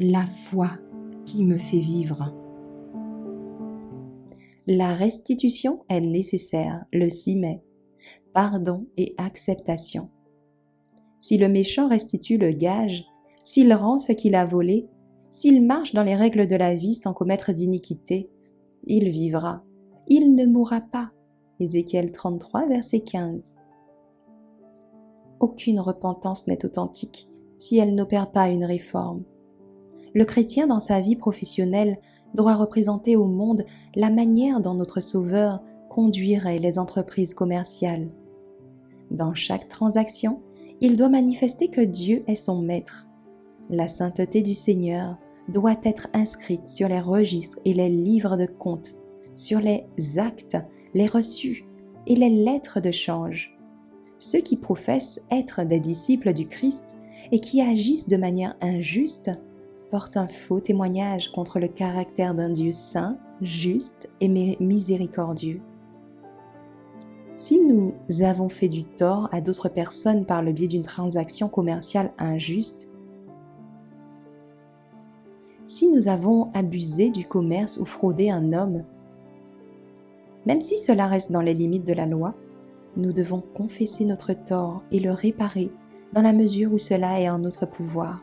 La foi qui me fait vivre. La restitution est nécessaire, le 6 mai. Pardon et acceptation. Si le méchant restitue le gage, s'il rend ce qu'il a volé, s'il marche dans les règles de la vie sans commettre d'iniquité, il vivra, il ne mourra pas. Ézéchiel 33, verset 15. Aucune repentance n'est authentique si elle n'opère pas une réforme. Le chrétien dans sa vie professionnelle doit représenter au monde la manière dont notre Sauveur conduirait les entreprises commerciales. Dans chaque transaction, il doit manifester que Dieu est son maître. La sainteté du Seigneur doit être inscrite sur les registres et les livres de comptes, sur les actes, les reçus et les lettres de change. Ceux qui professent être des disciples du Christ et qui agissent de manière injuste portent un faux témoignage contre le caractère d'un Dieu saint, juste et miséricordieux. Si nous avons fait du tort à d'autres personnes par le biais d'une transaction commerciale injuste, si nous avons abusé du commerce ou fraudé un homme, même si cela reste dans les limites de la loi, nous devons confesser notre tort et le réparer dans la mesure où cela est en notre pouvoir.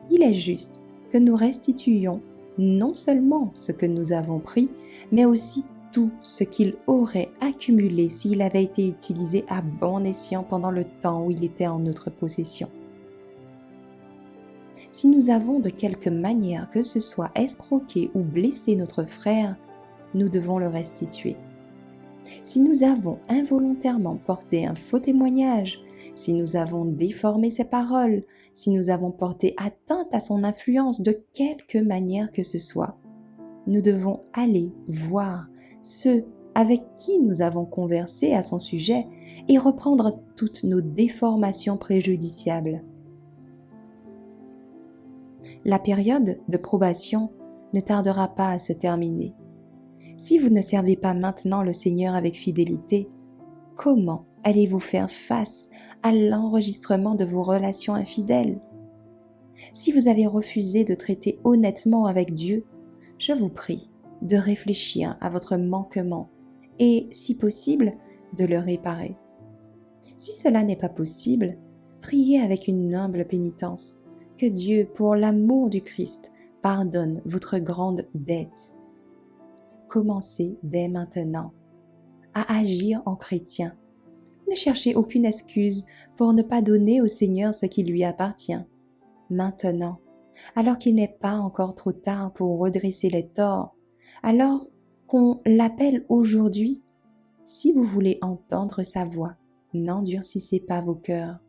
Il est juste que nous restituions non seulement ce que nous avons pris, mais aussi tout ce qu'il aurait accumulé s'il avait été utilisé à bon escient pendant le temps où il était en notre possession. Si nous avons de quelque manière que ce soit escroqué ou blessé notre frère, nous devons le restituer. Si nous avons involontairement porté un faux témoignage, si nous avons déformé ses paroles, si nous avons porté atteinte à son influence de quelque manière que ce soit, nous devons aller voir ceux avec qui nous avons conversé à son sujet et reprendre toutes nos déformations préjudiciables. La période de probation ne tardera pas à se terminer. Si vous ne servez pas maintenant le Seigneur avec fidélité, comment allez-vous faire face à l'enregistrement de vos relations infidèles? Si vous avez refusé de traiter honnêtement avec Dieu, je vous prie de réfléchir à votre manquement et, si possible, de le réparer. Si cela n'est pas possible, priez avec une humble pénitence que Dieu, pour l'amour du Christ, pardonne votre grande dette. Commencez dès maintenant à agir en chrétien. Ne cherchez aucune excuse pour ne pas donner au Seigneur ce qui lui appartient. Maintenant, alors qu'il n'est pas encore trop tard pour redresser les torts, alors qu'on l'appelle aujourd'hui, si vous voulez entendre sa voix, n'endurcissez pas vos cœurs.